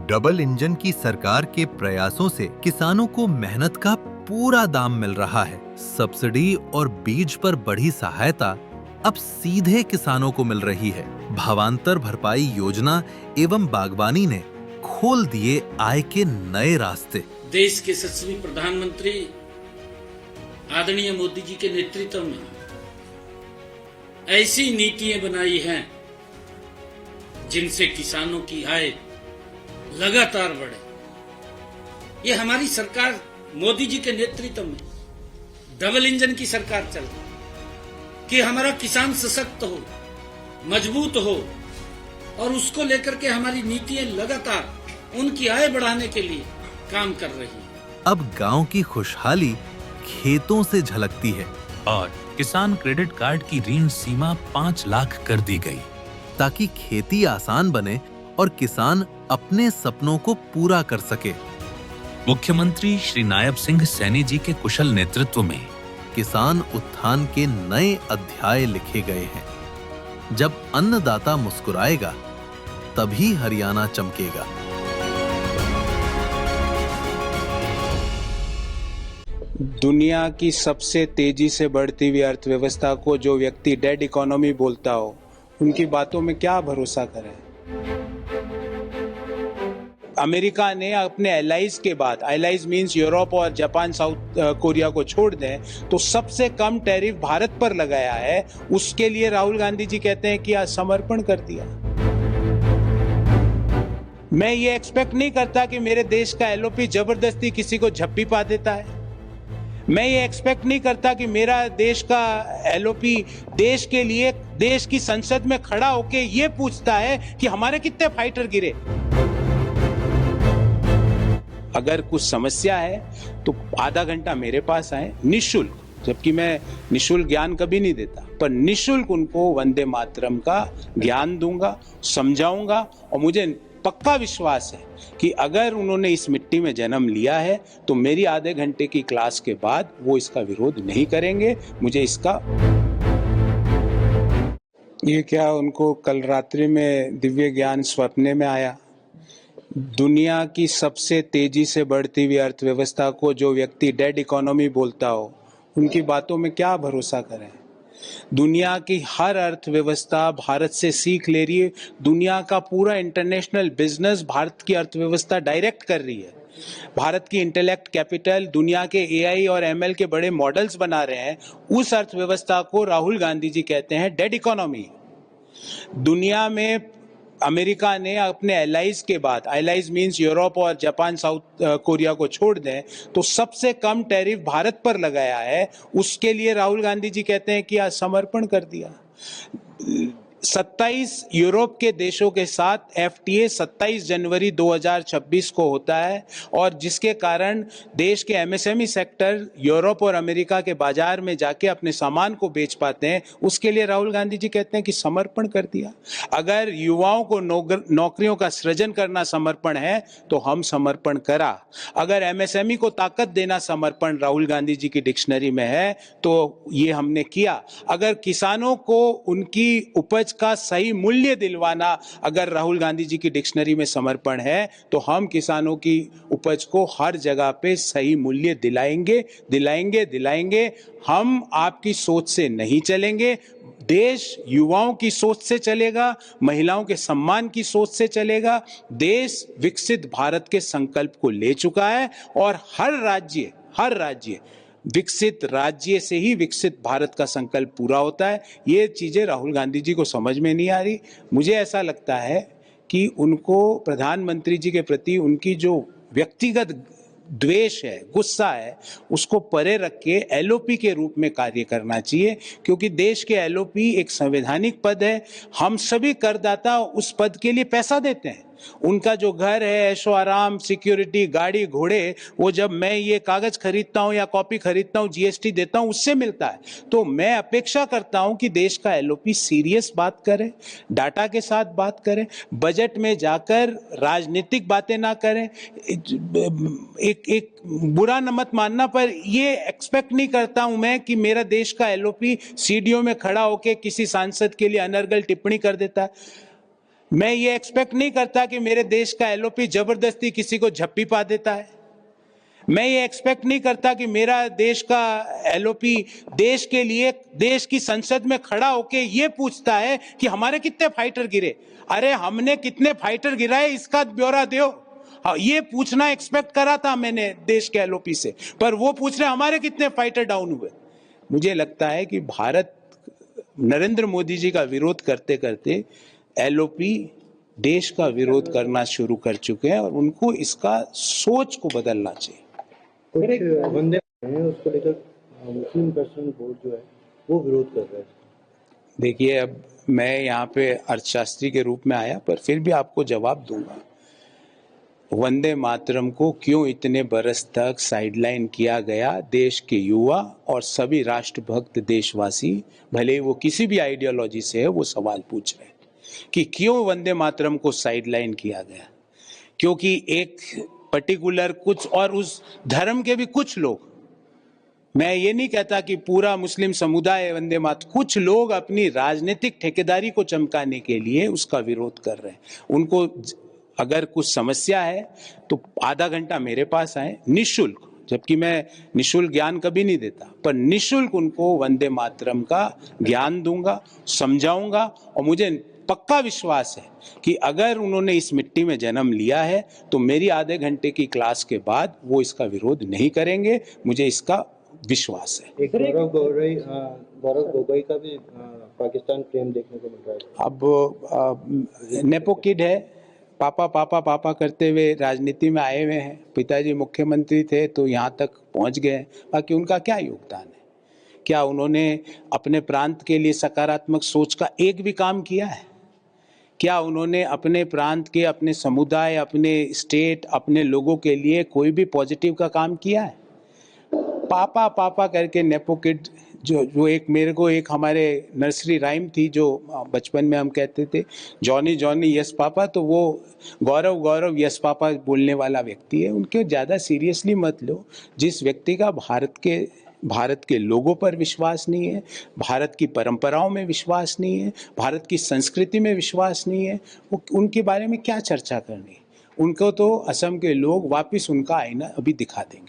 Double engine की सरकार के प्रयासों से किसानों को मेहनत का पूरा दाम मिल रहा है। सब्सिडी और बीज पर बढ़ी सहायता अब सीधे किसानों को मिल रही है। भावांतर भरपाई योजना एवं बागवानी ने खोल दिए आय के नए रास्ते। देश के यशस्वी प्रधानमंत्री आदरणीय मोदी जी के नेतृत्व में ऐसी नीतियां बनाई हैं जिनसे किसानों की आय लगातार बढ़े। ये हमारी सरकार मोदी जी के नेतृत्व में डबल इंजन की सरकार चल रही है कि हमारा किसान सशक्त हो, मजबूत हो, और उसको लेकर के हमारी नीतियां लगातार उनकी आय बढ़ाने के लिए काम कर रही है। अब गांव की खुशहाली खेतों से झलकती है और किसान क्रेडिट कार्ड की ऋण सीमा 5 लाख कर दी गई, ताकि खेती आसान बने और किसान अपने सपनों को पूरा कर सके। मुख्यमंत्री श्री नायब सिंह सैनी जी के कुशल नेतृत्व में किसान उत्थान के नए अध्याय लिखे गए हैं। जब अन्नदाता मुस्कुराएगा, तभी हरियाणा चमकेगा। दुनिया की सबसे तेजी से बढ़ती हुई अर्थव्यवस्था को जो व्यक्ति डेड इकोनॉमी बोलता हो, उनकी बातों में क्या भरोसा करें। अमेरिका ने अपने एलाइज के बाद, एलाइज मींस यूरोप और जापान, साउथ कोरिया को छोड़ दें, तो सबसे कम टैरिफ भारत पर लगाया है। उसके लिए राहुल गांधी जी कहते हैं कि आज समर्पण कर दिया। मैं ये एक्सपेक्ट नहीं करता कि मेरे देश का एलओपी जबरदस्ती किसी को झप्पी पा देता है। मैं ये एक्सपेक्ट नहीं करता कि मेरा देश का एलओपी देश के लिए, देश की संसद में खड़ा होके ये पूछता है कि हमारे कितने फाइटर गिरे। अगर कुछ समस्या है तो आधा घंटा मेरे पास आए निशुल्क, जबकि मैं निशुल्क ज्ञान कभी नहीं देता, पर निशुल्क उनको वंदे मातरम का ज्ञान दूंगा, समझाऊंगा। और मुझे पक्का विश्वास है कि अगर उन्होंने इस मिट्टी में जन्म लिया है तो मेरी आधे घंटे की क्लास के बाद वो इसका विरोध नहीं करेंगे। मुझे इसका, ये क्या उनको कल रात्रि में दिव्य ज्ञान स्वप्ने में आया। दुनिया की सबसे तेजी से बढ़ती हुई अर्थव्यवस्था को जो व्यक्ति डेड इकोनॉमी बोलता हो, उनकी बातों में क्या भरोसा करें। दुनिया की हर अर्थव्यवस्था भारत से सीख ले रही है। दुनिया का पूरा इंटरनेशनल बिजनेस भारत की अर्थव्यवस्था डायरेक्ट कर रही है। भारत की इंटेलेक्ट कैपिटल दुनिया के एआई और एमएल के बड़े मॉडल्स बना रहे हैं। उस अर्थव्यवस्था को राहुल गांधी जी कहते हैं डेड इकोनॉमी। दुनिया में अमेरिका ने अपने एलाइज के बाद, एलाइज मींस यूरोप और जापान, साउथ कोरिया को छोड़ दें, तो सबसे कम टैरिफ भारत पर लगाया है। उसके लिए राहुल गांधी जी कहते हैं कि आज समर्पण कर दिया। 27 यूरोप के देशों के साथ एफटीए 27 जनवरी 2026 को होता है, और जिसके कारण देश के एमएसएमई सेक्टर यूरोप और अमेरिका के बाजार में जाके अपने सामान को बेच पाते हैं। उसके लिए राहुल गांधी जी कहते हैं कि समर्पण कर दिया। अगर युवाओं को नौकरियों का सृजन करना समर्पण है तो हम समर्पण करा। अगर एमएसएमई को ताकत देना समर्पण राहुल गांधी जी की डिक्शनरी में है तो ये हमने किया। अगर किसानों को उनकी उपज का सही मूल्य दिलवाना अगर राहुल गांधी जी की डिक्शनरी में समर्पण है, तो हम किसानों की उपज को हर जगह पे सही मूल्य दिलाएंगे। हम आपकी सोच से नहीं चलेंगे। देश युवाओं की सोच से चलेगा, महिलाओं के सम्मान की सोच से चलेगा। देश विकसित भारत के संकल्प को ले चुका है, और हर राज्य विकसित राज्य से ही विकसित भारत का संकल्प पूरा होता है। ये चीजें राहुल गांधी जी को समझ में नहीं आ रही। मुझे ऐसा लगता है कि उनको प्रधानमंत्री जी के प्रति उनकी जो व्यक्तिगत द्वेष है, गुस्सा है, उसको परे रख के एलओपी के रूप में कार्य करना चाहिए, क्योंकि देश के एलओपी एक संवैधानिक पद है। हम सभी करदाता उस पद के लिए पैसा देते हैं। उनका जो घर है, ऐशो आराम, सिक्योरिटी, गाड़ी घोड़े, वो जब मैं ये कागज खरीदता हूँ या कॉपी खरीदता हूँ, जीएसटी देता हूँ, उससे मिलता है। तो मैं अपेक्षा करता हूँ कि देश का एलओपी सीरियस बात करे, डाटा के साथ बात करे, बजट में जाकर राजनीतिक बातें ना करें। एक बुरा न मत मानना, पर ये एक्सपेक्ट नहीं करता हूं मैं कि मेरा देश का एलओपी सीडीओ में खड़ा होकर किसी सांसद के लिए अनर्गल टिप्पणी कर देता है। मैं ये एक्सपेक्ट नहीं करता कि मेरे देश का एलओपी जबरदस्ती किसी को झप्पी पा देता है। मैं ये एक्सपेक्ट नहीं करता कि मेरा देश का एलओपी देश के लिए देश की संसद में खड़ा होके ये पूछता है कि हमारे कितने फाइटर गिरे। अरे हमने कितने फाइटर गिराए इसका ब्यौरा दो। ये पूछना एक्सपेक्ट करा था मैंने देश के एलओपी से, पर वो पूछ रहे हमारे कितने फाइटर डाउन हुए। मुझे लगता है कि भारत नरेंद्र मोदी जी का विरोध करते करते एलओपी देश का विरोध करना शुरू कर चुके हैं और उनको इसका सोच को बदलना चाहिए। कुछ वंदे हैं उसको लेकर मुस्लिम पर्सनल बोर्ड जो है वो विरोध कर रहा है। देखिए, अब मैं यहाँ पे अर्थशास्त्री के रूप में आया, पर फिर भी आपको जवाब दूंगा। वंदे मातरम को क्यों इतने बरस तक साइडलाइन किया गया? देश के युवा और सभी राष्ट्रभक्त देशवासी, भले ही वो किसी भी आइडियोलॉजी से है, वो सवाल पूछ रहे हैं कि क्यों वंदे मातरम को साइडलाइन किया गया। क्योंकि एक पर्टिकुलर कुछ और उस धर्म के भी कुछ लोग, मैं ये नहीं कहता कि पूरा मुस्लिम समुदाय वंदे मातरम, कुछ लोग अपनी राजनीतिक ठेकेदारी को चमकाने के लिए उसका विरोध कर रहे हैं। उनको अगर कुछ समस्या है तो आधा घंटा मेरे पास आए निःशुल्क, जबकि मैं निःशुल्क ज्ञान कभी नहीं देता, पर निःशुल्क उनको वंदे मातरम का ज्ञान दूंगा, समझाऊंगा। और मुझे पक्का विश्वास है कि अगर उन्होंने इस मिट्टी में जन्म लिया है तो मेरी आधे घंटे की क्लास के बाद वो इसका विरोध नहीं करेंगे, मुझे इसका विश्वास है। एक गौरव गोगोई का भी पाकिस्तान प्रेम देखने को मिल रहा है। अब नेपो किड है, पापा पापा पापा करते हुए राजनीति में आए हुए हैं। पिताजी मुख्यमंत्री थे तो यहाँ तक पहुँच गए, बाकी उनका क्या योगदान है? क्या उन्होंने अपने प्रांत के लिए सकारात्मक सोच का एक भी काम किया है? क्या उन्होंने अपने प्रांत के, अपने समुदाय, अपने स्टेट, अपने लोगों के लिए कोई भी पॉजिटिव का काम किया है? पापा पापा करके नेपो किड, जो एक मेरे को एक हमारे नर्सरी राइम थी जो बचपन में हम कहते थे, जॉनी जॉनी यस पापा, तो वो गौरव गौरव यस पापा बोलने वाला व्यक्ति है। उनके ज़्यादा सीरियसली मत लो। जिस व्यक्ति का भारत के लोगों पर विश्वास नहीं है, भारत की परंपराओं में विश्वास नहीं है, भारत की संस्कृति में विश्वास नहीं है, वो उनके बारे में क्या चर्चा करनी है? उनको तो असम के लोग वापस उनका आईना अभी दिखा देंगे।